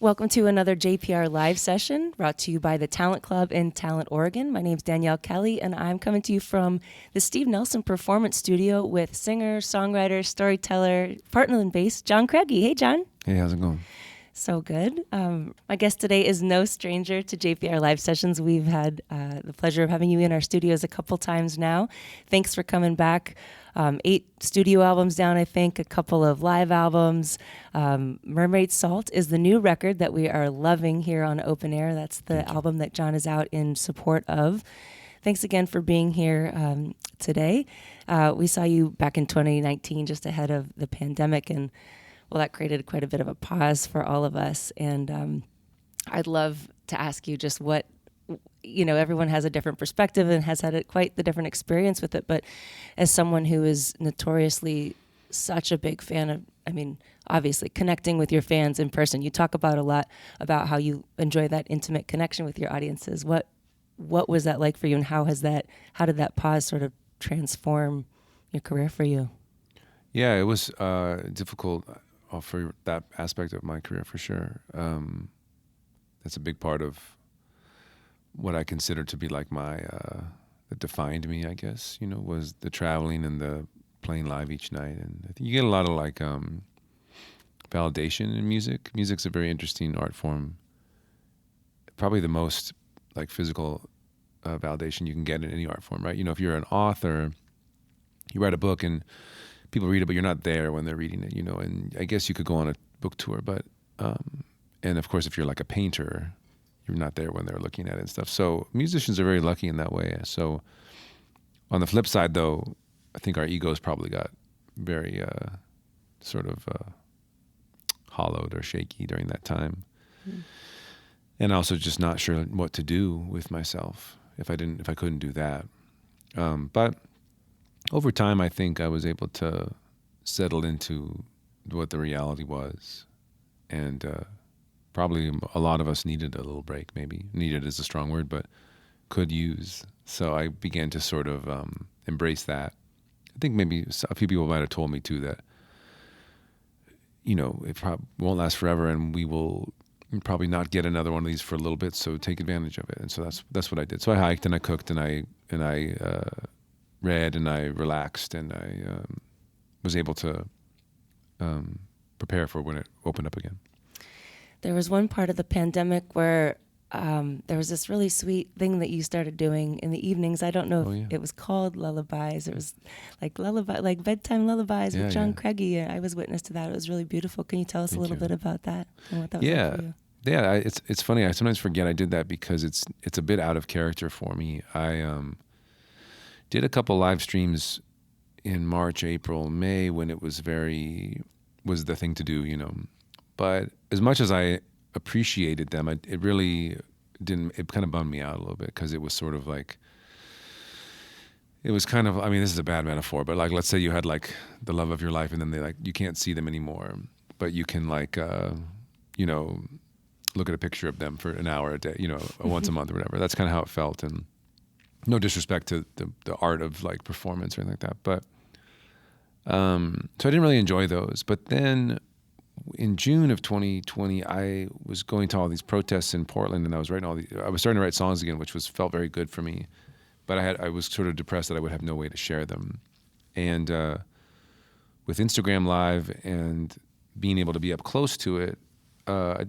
Welcome to another JPR live session brought to you by the Talent Club in Talent, Oregon. My name is Danielle Kelly, and I'm coming to you from the Steve Nelson Performance Studio with singer, songwriter, storyteller, Portland-based John Craigie. Hey, John. Hey, how's it going? So good. My guest today is no stranger to JPR live sessions. We've had the pleasure of having you in our studios a couple times now. Thanks for coming back. 8 studio albums down, I think, a couple of live albums. Mermaid Salt is the new record that we are loving here on Open Air. That's the album that John is out in support of. Thanks again for being here today. We saw you back in 2019, just ahead of the pandemic, and well, that created quite a bit of a pause for all of us. And I'd love to ask you just what, everyone has a different perspective and has had quite the different experience with it. But as someone who is notoriously such a big fan of, obviously connecting with your fans in person, you talk about a lot about how you enjoy that intimate connection with your audiences. What was that like for you, and how did that pause sort of transform your career for you? Yeah, it was difficult for that aspect of my career, for sure. That's a big part of what I consider to be like that defined me, I guess, was the traveling and the playing live each night. And I think you get a lot of validation in music. Music's a very interesting art form. Probably the most physical validation you can get in any art form, right? If you're an author, you write a book and people read it, but you're not there when they're reading it, and I guess you could go on a book tour, but, and of course, if you're like a painter, you're not there when they're looking at it and stuff. So musicians are very lucky in that way. So on the flip side, though, I think our egos probably got very hollowed or shaky during that time. Mm. And also just not sure what to do with myself if I couldn't do that. But over time, I think I was able to settle into what the reality was. And probably a lot of us needed a little break, maybe. Needed is a strong word, but could use. So I began to sort of embrace that. I think maybe a few people might have told me, too, that, it probably won't last forever, and we will probably not get another one of these for a little bit, so take advantage of it. And so that's what I did. So I hiked and I cooked and I read and I relaxed, and I was able to prepare for when it opened up again. There was one part of the pandemic where there was this really sweet thing that you started doing in the evenings. I don't know if it was called lullabies. It was like bedtime lullabies with John Craigie. I was witness to that. It was really beautiful. Can you tell us a little bit about that and what that was like for you? Yeah, it's funny. I sometimes forget I did that because it's a bit out of character for me. I did a couple live streams in March, April, May when it was was the thing to do, But as much as I appreciated them, it really didn't. It kind of bummed me out a little bit because it was sort of like, it was kind of. This is a bad metaphor, but let's say you had the love of your life, and then you can't see them anymore, but you can look at a picture of them for an hour a day, once a month or whatever. That's kind of how it felt, and no disrespect to the art of performance or anything like that, but so I didn't really enjoy those. But then in June of 2020, I was going to all these protests in Portland, and I was starting to write songs again, which felt very good for me. But I was sort of depressed that I would have no way to share them. And with Instagram Live and being able to be up close to it, I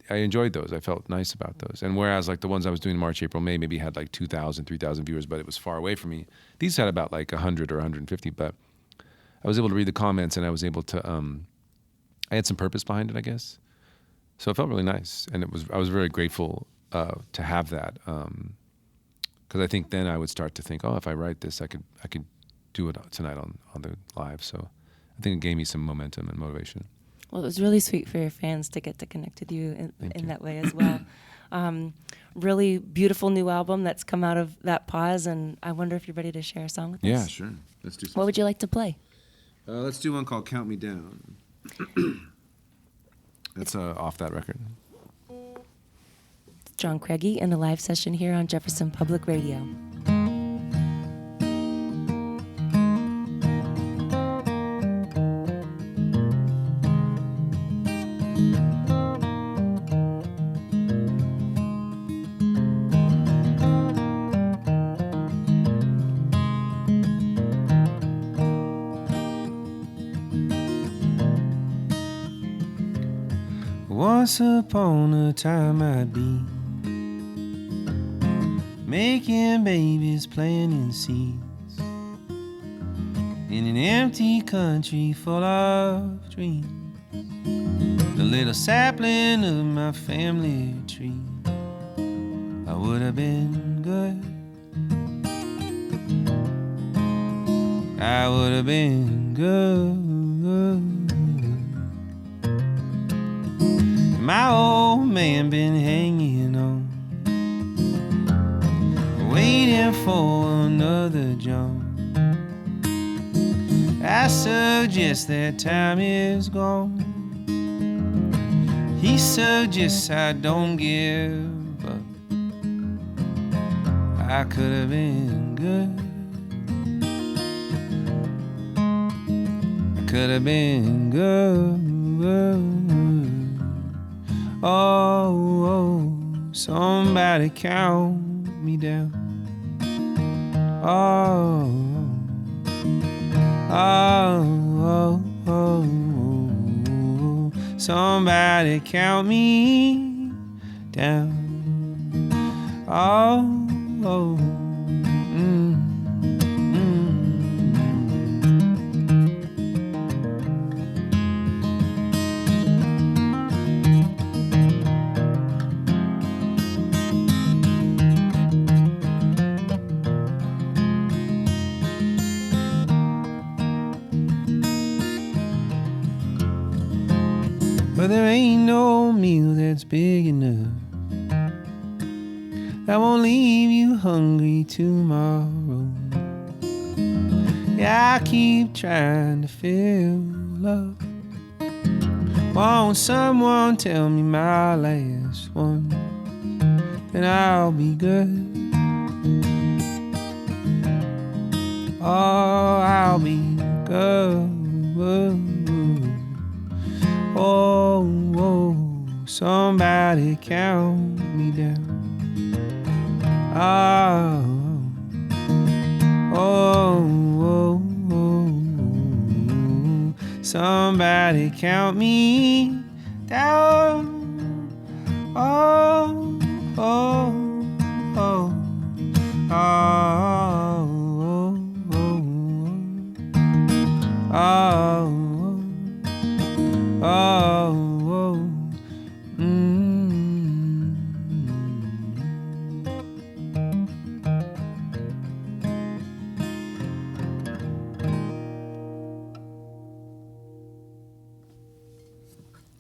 enjoyed those. I felt nice about those. And whereas the ones I was doing in March, April, May maybe had 2,000, 3,000 viewers, but it was far away from me. These had about 100 or 150, but I was able to read the comments, and I was able to, I had some purpose behind it, I guess. So it felt really nice. And I was very grateful to have that. Because I think then I would start to think, if I write this, I could do it tonight on the live. So I think it gave me some momentum and motivation. Well, it was really sweet for your fans to get to connect with you in that way as well. Really beautiful new album that's come out of that pause, and I wonder if you're ready to share a song with us. Yeah, sure. Let's do something. What would you like to play? Let's do one called Count Me Down. That's off that record. It's John Craigie in a live session here on Jefferson Public Radio. Once upon a time I'd be making babies, planting seeds in an empty country full of dreams. The little sapling of my family tree, I would have been good. I would have been good. My old man been hanging on, waiting for another job. I suggest that time is gone. He suggests I don't give up. I could have been good. I could have been good. Oh, somebody count me down. Somebody count me down. But there ain't no meal that's big enough that won't leave you hungry tomorrow. Yeah, I keep trying to fill up. Won't someone tell me my last one? Then I'll be good. Oh, I'll be good. Oh, somebody count me down. Somebody count me down.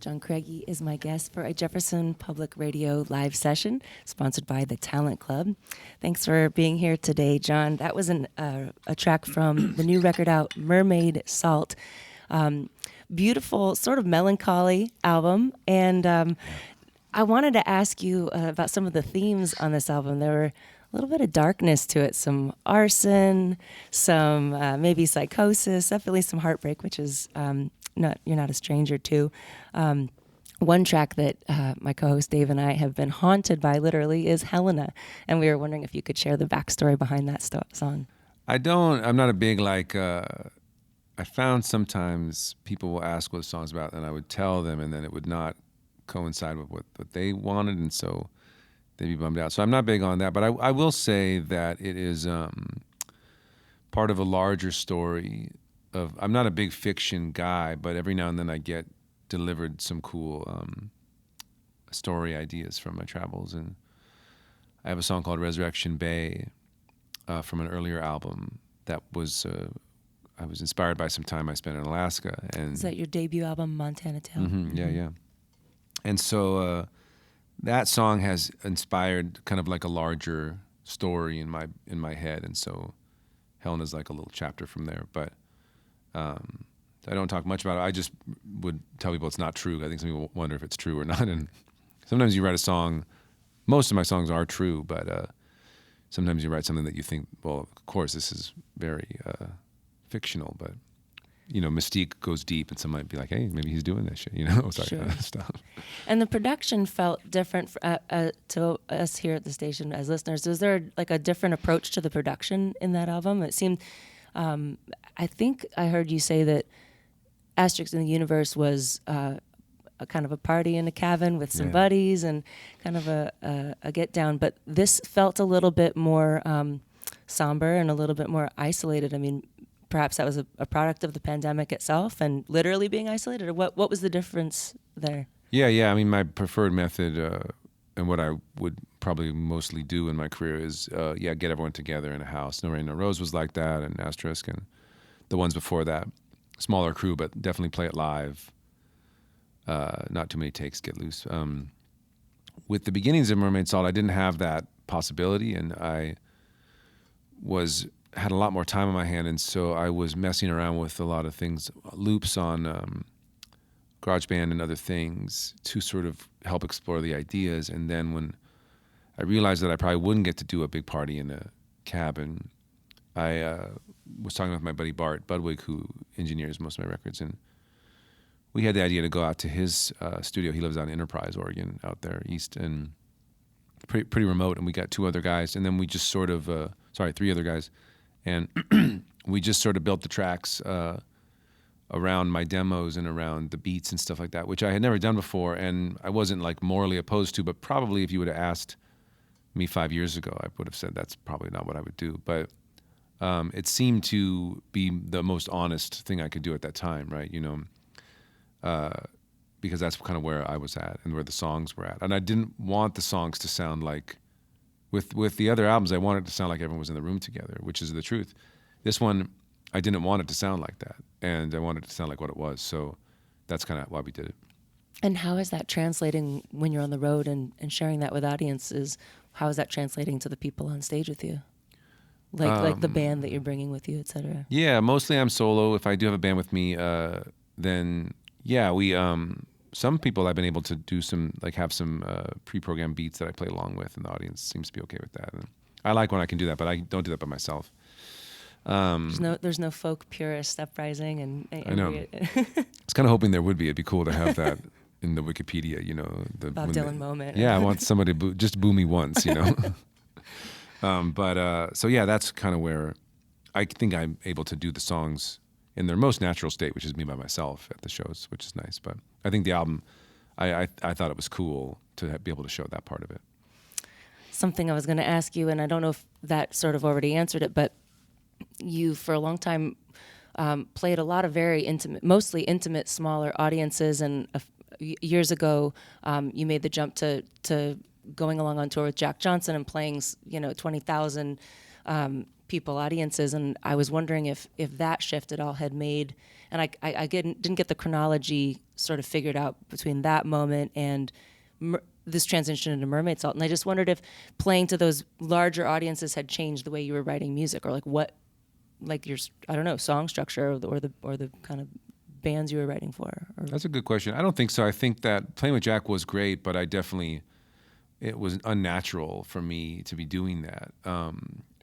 John Craigie is my guest for a Jefferson Public Radio live session sponsored by the Talent Club. Thanks for being here today, John. That was a track from the new record out, Mermaid Salt. Beautiful, sort of melancholy album. And I wanted to ask you about some of the themes on this album. There were a little bit of darkness to it, some arson, some maybe psychosis, definitely some heartbreak, which is you're not a stranger to. One track that my co-host Dave and I have been haunted by literally is Helena, and we were wondering if you could share the backstory behind that song. I'm not a big I found sometimes people will ask what the song's about, and I would tell them, and then it would not coincide with what they wanted, and so they'd be bummed out. So I'm not big on that, but I will say that it is part of a larger story. I'm not a big fiction guy, but every now and then I get delivered some cool story ideas from my travels, and I have a song called Resurrection Bay from an earlier album that was I was inspired by some time I spent in Alaska. And is that your debut album, Montana Tale? Mm-hmm, yeah. And so that song has inspired kind of like a larger story in my head, and so Helena's like a little chapter from there, but I don't talk much about it. I just would tell people it's not true. I think some people wonder if it's true or not. And sometimes you write a song, most of my songs are true, but sometimes you write something that you think, well, of course, this is very fictional, but, mystique goes deep, and some might be like, hey, maybe he's doing this shit, Sure. Stuff. And the production felt different to us here at the station as listeners. Was there like a different approach to the production in that album? It seemed... I think I heard you say that Asterisks in the Universe was a kind of a party in a cabin with some Yeah. buddies and kind of a get down. But this felt a little bit more somber and a little bit more isolated. I mean, perhaps that was a product of the pandemic itself and literally being isolated, or what was the difference there? Yeah. I mean, my preferred method and what I would probably mostly do in my career is, get everyone together in a house. No Rain, No Rose was like that, and Asterisk, and the ones before that. Smaller crew, but definitely play it live. Not too many takes, get loose. With the beginnings of Mermaid Salt, I didn't have that possibility, and I had a lot more time on my hand, and so I was messing around with a lot of things, loops on GarageBand and other things to sort of help explore the ideas. And then when I realized that I probably wouldn't get to do a big party in a cabin, I was talking with my buddy Bart Budwig, who engineers most of my records, and we had the idea to go out to his studio. He lives out in Enterprise, Oregon, out there east, and pretty remote. And we got 2 other guys, and then we just sort of 3 other guys, and we just sort of built the tracks around my demos and around the beats and stuff like that, which I had never done before, and I wasn't like morally opposed to. But probably if you would have asked me 5 years ago, I would have said that's probably not what I would do. But it seemed to be the most honest thing I could do at that time, right? Because that's kind of where I was at and where the songs were at. And I didn't want the songs to sound like, with the other albums, I wanted it to sound like everyone was in the room together, which is the truth. This one, I didn't want it to sound like that, and I wanted it to sound like what it was. So that's kind of why we did it. And how is that translating when you're on the road and sharing that with audiences? How is that translating to the people on stage with you? Like the band that you're bringing with you, et cetera? Yeah, mostly I'm solo. If I do have a band with me, then we some people I've been able to do have some pre-programmed beats that I play along with, and the audience seems to be okay with that. And I like when I can do that, but I don't do that by myself. There's no folk purist uprising, and I know. I was kind of hoping there would be. It'd be cool to have that in the Wikipedia, the Bob Dylan moment. Yeah, I want somebody to just boo me once, So that's kind of where I think I'm able to do the songs in their most natural state, which is me by myself at the shows, which is nice. But I think the album, I thought it was cool to be able to show that part of it. Something I was going to ask you, and I don't know if that sort of already answered it, but you, for a long time, played a lot of very intimate, mostly intimate, smaller audiences. And years ago, you made the jump to going along on tour with Jack Johnson and playing, 20,000 people audiences. And I was wondering if that shift at all had made, and I didn't get the chronology sort of figured out between that moment and this transition into Mermaid Salt. And I just wondered if playing to those larger audiences had changed the way you were writing music, or your song structure or the kind of bands you were writing for. That's a good question. I don't think so. I think that playing with Jack was great, but it was unnatural for me to be doing that.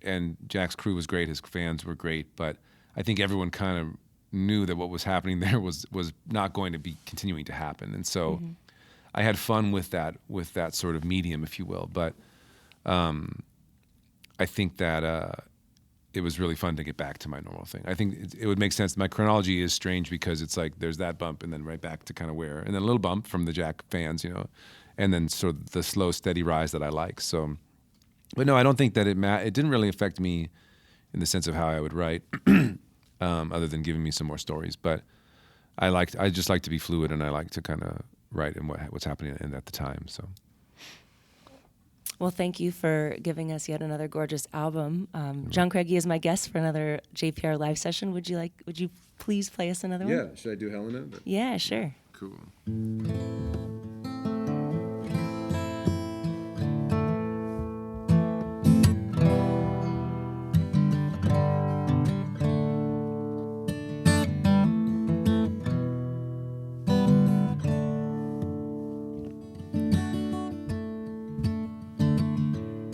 And Jack's crew was great, his fans were great, but I think everyone kind of knew that what was happening there was not going to be continuing to happen. And so I had fun with that sort of medium, if you will. But I think that it was really fun to get back to my normal thing. I think it would make sense. My chronology is strange because it's like there's that bump and then right back to kind of where, and then a little bump from the Jack fans, and then sort of the slow, steady rise that I like. So, but no, I don't think that it didn't really affect me in the sense of how I would write, other than giving me some more stories. But I just like to be fluid, and I like to kind of write in what's happening at the time. So. Well, thank you for giving us yet another gorgeous album. John Craigie is my guest for another JPR live session. Would you please play us another one? Yeah, should I do Helena? Yeah, sure. Cool.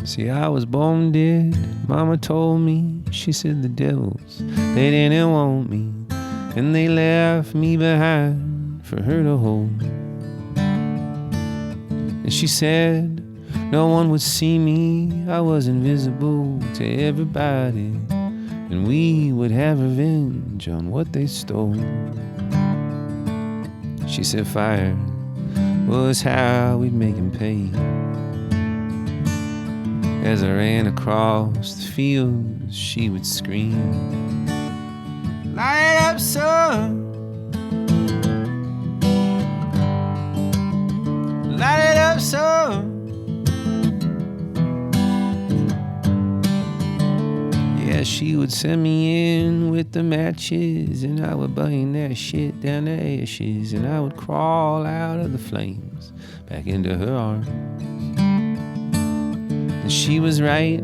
See, I was born dead, Mama told me. She said the devils, they didn't want me, and they left me behind for her to hold. And she said no one would see me, I was invisible to everybody, and we would have revenge on what they stole. She said fire was how we'd make him pay. As I ran across the fields, she would scream, "Light it up, son! Light it up, son!" Yeah, she would send me in with the matches, and I would burn that shit down to ashes, and I would crawl out of the flames back into her arms. And she was right,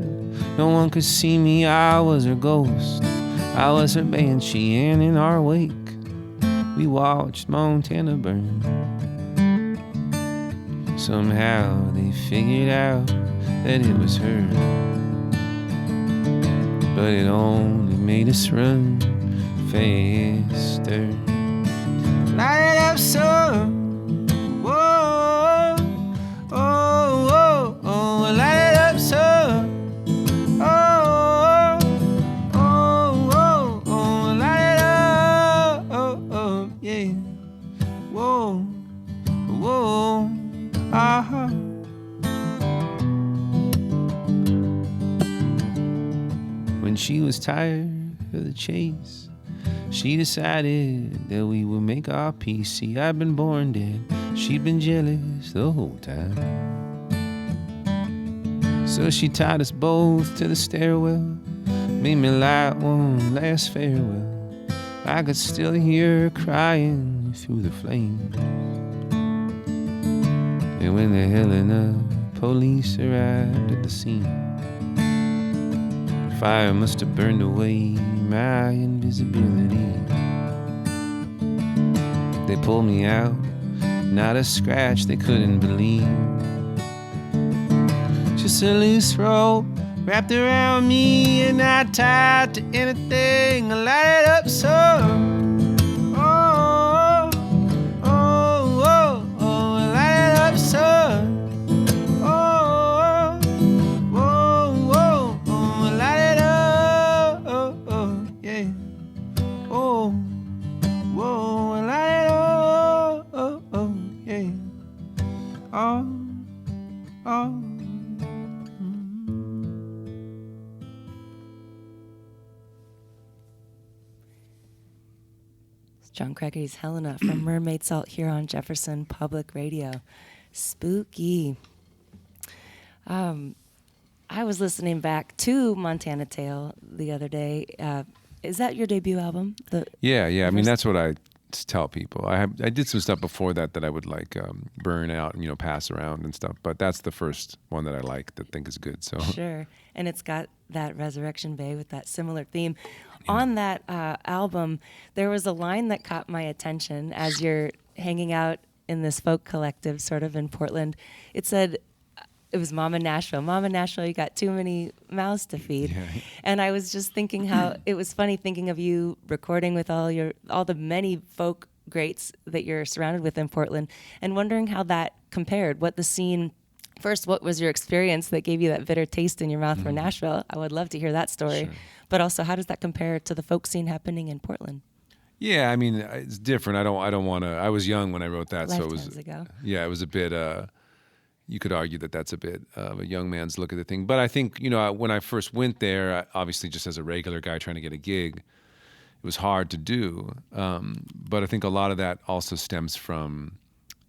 no one could see me, I was her ghost, I was her banshee, and in our wake we watched Montana burn. Somehow they figured out that it was her, but it only made us run faster. Light it up, son! Whoa, oh, oh, oh, light it up, son! Oh, oh, oh, oh, light it up, oh, oh, yeah. Whoa, whoa, ah-ha. When she was tired of the chase, she decided that we would make our peace. See, I'd been born dead, she'd been jealous the whole time. So she tied us both to the stairwell, made me light one last farewell. I could still hear her crying through the flames. And when the Helena police arrived at the scene, fire must have burned away my invisibility. They pulled me out, not a scratch they couldn't believe. Just a loose rope wrapped around me, and I tied to anything. I light it up, so. Oh, oh, oh, oh, I light it up, so. John Craigie's Helena from Mermaid Salt here on Jefferson Public Radio. Spooky. I was listening back to Montana Tale the other day. Is that your debut album? Yeah. I mean, that's what I tell people. I did some stuff before that I would like burn out and pass around and stuff. But that's the first one that I like, that think is good. So sure, and it's got that Resurrection Bay with that similar theme. Yeah. On that album, there was a line that caught my attention as you're hanging out in this folk collective, sort of in Portland. It said, it was Mama Nashville. Mama Nashville, you got too many mouths to feed. Yeah. And I was just thinking how it was funny thinking of you recording with all the many folk greats that you're surrounded with in Portland, and wondering how that compared, what the scene. First, what was your experience that gave you that bitter taste in your mouth for Nashville? I would love to hear that story. Sure. But also, how does that compare to the folk scene happening in Portland? Yeah, I mean, it's different. I don't want to. I was young when I wrote that, Lifetimes so it was ago. Yeah, it was a bit. You could argue that that's a bit of a young man's look at the thing. But I think when I first went there, obviously just as a regular guy trying to get a gig, it was hard to do. But I think a lot of that also stems from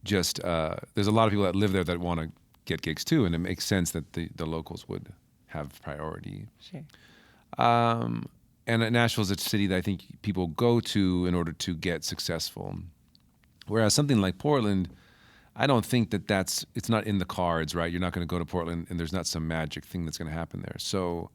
just there's a lot of people that live there that want to get gigs too, and it makes sense that the locals would have priority. Sure. And Nashville's a city that I think people go to in order to get successful. Whereas something like Portland, I don't think it's not in the cards, right? You're not going to go to Portland and there's not some magic thing that's going to happen there. So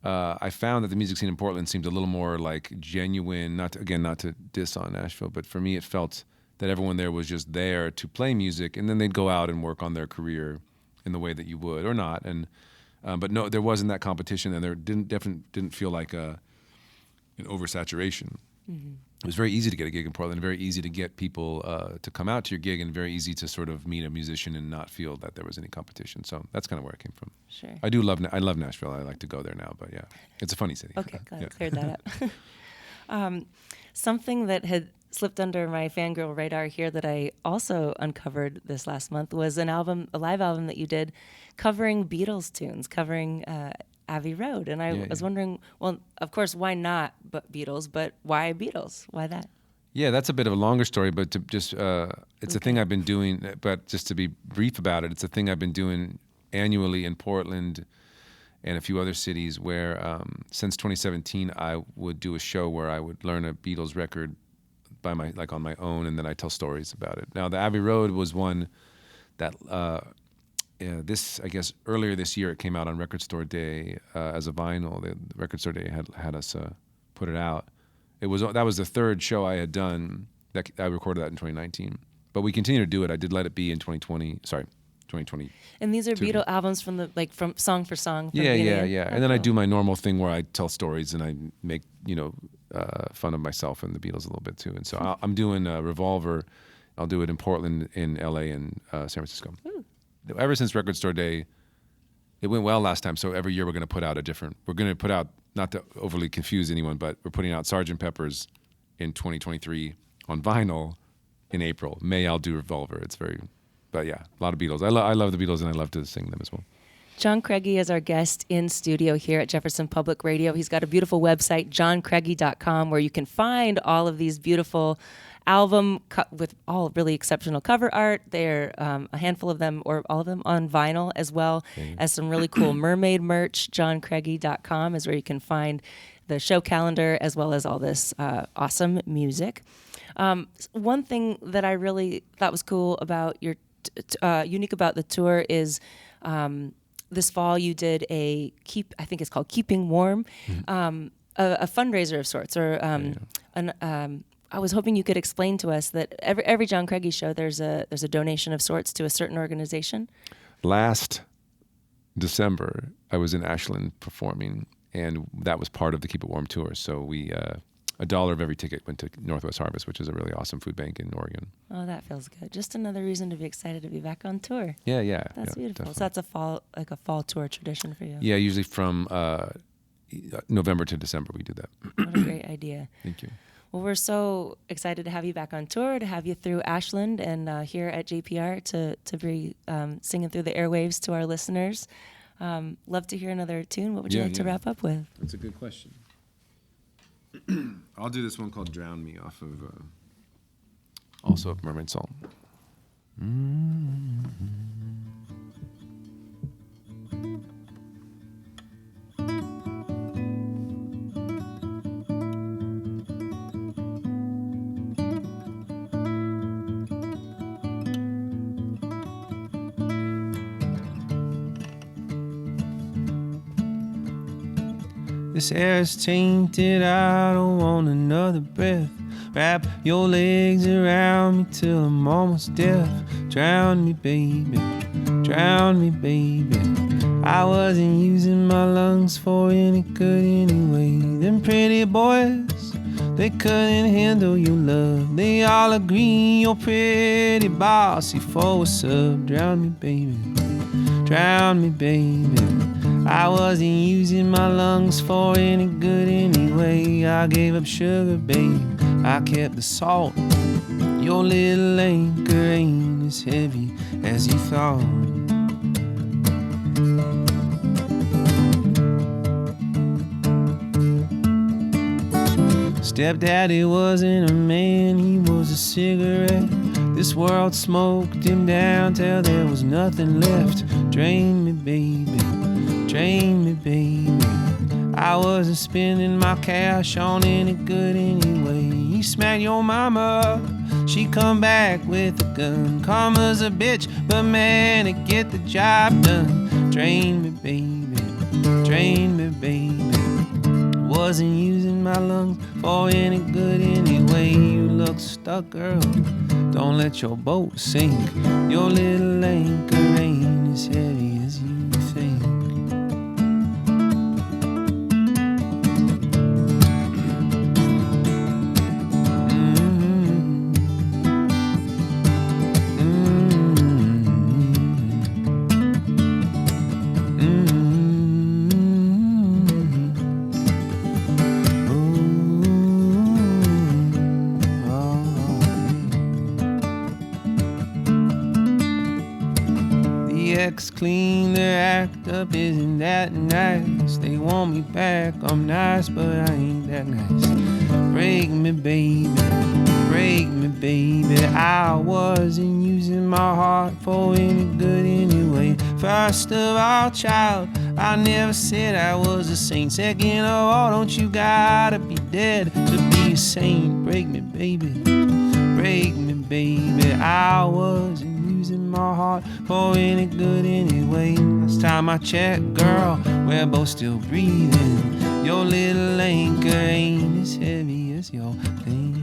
I found that the music scene in Portland seemed a little more like genuine, not to diss on Nashville, but for me it felt that everyone there was just there to play music, and then they'd go out and work on their career in the way that you would or not. And but no, there wasn't that competition, and there didn't feel like an oversaturation. Mm-hmm. It was very easy to get a gig in Portland, very easy to get people to come out to your gig, and very easy to sort of meet a musician and not feel that there was any competition. So that's kind of where it came from. Sure. I love Nashville. I like to go there now, but yeah, it's a funny city. Okay, glad I yeah. cleared that up. Something that had slipped under my fangirl radar here that I also uncovered this last month was a live album that you did covering Beatles tunes, covering Abbey Road. And I was wondering, well, of course, why not Beatles, but why Beatles? Why that? Yeah, that's a bit of a longer story, but to just it's a thing I've been doing. But just to be brief about it, it's a thing I've been doing annually in Portland and a few other cities where since 2017 I would do a show where I would learn a Beatles record on my own, and then I tell stories about it. Now the Abbey Road was one that I guess earlier this year it came out on Record Store Day as a vinyl. The Record Store Day had us put it out. That was the third show I had done. That I recorded that in 2019, but we continue to do it. I did Let It Be in 2020. And these are Beatle albums from from song for song. Yeah. And then I do my normal thing where I tell stories and I make fun of myself and the Beatles a little bit too. And so I'm doing Revolver. I'll do it in Portland, in LA, and San Francisco. Ooh. Ever since Record Store Day, it went well last time. So every year we're going to put out we're going to put out, not to overly confuse anyone, but we're putting out Sgt. Pepper's in 2023 on vinyl in April. May I'll do Revolver. But yeah, a lot of Beatles. I love the Beatles and I love to sing them as well. John Craigie is our guest in studio here at Jefferson Public Radio. He's got a beautiful website, johncraigie.com, where you can find all of these beautiful album with all really exceptional cover art. There are a handful of them, or all of them, on vinyl, as well as some really cool Mermaid merch. johncraigie.com is where you can find the show calendar as well as all this awesome music. One thing that I really thought was cool about unique about the tour is this fall you did I think it's called Keeping Warm, a fundraiser of sorts, or I was hoping you could explain to us that every John Craigie show there's a donation of sorts to a certain organization. Last December, I was in Ashland performing, and that was part of the Keep It Warm tour. So we $1 of every ticket went to Northwest Harvest, which is a really awesome food bank in Oregon. Oh, that feels good. Just another reason to be excited to be back on tour. Yeah. That's beautiful. Definitely. So that's a fall tour tradition for you. Yeah, usually from November to December we do that. What a great idea. Thank you. Well, we're so excited to have you back on tour, to have you through Ashland and here at JPR to be singing through the airwaves to our listeners. Love to hear another tune. What would you like to wrap up with? That's a good question. I'll do this one called Drown Me off of also of Mermaid Salt. This air is tainted, I don't want another breath. Wrap your legs around me till I'm almost deaf. Drown me, baby, drown me, baby. I wasn't using my lungs for any good anyway. Them pretty boys, they couldn't handle your love. They all agree you're pretty bossy for what's up. Drown me, baby, drown me, baby. I wasn't using my lungs for any good anyway. I gave up sugar, babe, I kept the salt. Your little anchor ain't as heavy as you thought. Stepdaddy wasn't a man, he was a cigarette. This world smoked him down till there was nothing left. Drain me, baby, drain me, baby. I wasn't spending my cash on any good anyway. You smack your mama, she come back with a gun. Karma's a bitch, but man, it get the job done. Drain me, baby, drain me, baby. Wasn't using my lungs for any good anyway. You look stuck, girl, don't let your boat sink. Your little anchor ain't as heavy as you think. the ex-clean, their act up isn't that nice. They want me back, I'm nice, but I ain't that nice. Break me, baby, break me, baby. I wasn't using my heart for any good anyway. First of all, child, I never said I was a saint. Second of all, don't you gotta be dead to be a saint. Break me, baby, break me, baby. I wasn't using my heart for any good anyway. Last time I checked, girl, we're both still breathing. Your little anchor ain't as heavy as your thinking.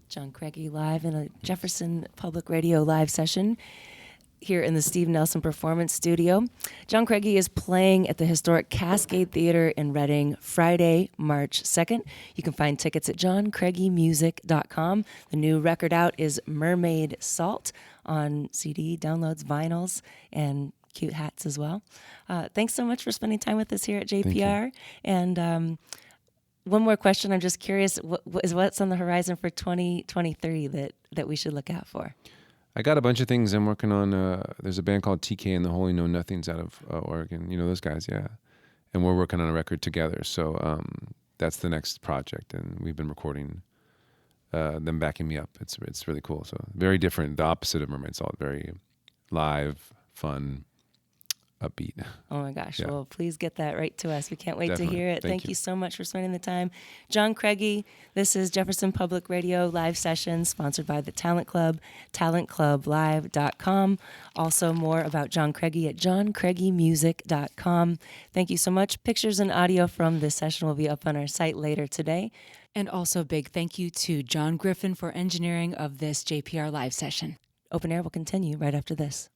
John Craigie live in a Jefferson Public Radio live session here in the Steve Nelson Performance Studio. John Craigie is playing at the historic Cascade Theater in Reading Friday, March 2nd. You can find tickets at johncraigiemusic.com. The new record out is Mermaid Salt on CD, downloads, vinyls, and cute hats as well. Thanks so much for spending time with us here at JPR. And one more question. I'm just curious, what's on the horizon for 2023 that we should look out for? I got a bunch of things I'm working on. There's a band called TK and the Holy Know Nothings out of Oregon. You know those guys, yeah. And we're working on a record together. So that's the next project, and we've been recording them backing me up. It's really cool. So very different, the opposite of Mermaid Salt. Very live, fun, upbeat. Oh my gosh. Yeah. Well, please get that right to us. We can't wait Definitely. to hear it. Thank Thank you you so much for spending the time. John Craigie, this is Jefferson Public Radio live session sponsored by the Talent Club, talentclublive.com. Also more about John Craigie at johncraigiemusic.com. Thank you so much. Pictures and audio from this session will be up on our site later today. And also big thank you to John Griffin for engineering of this JPR live session. Open Air will continue right after this.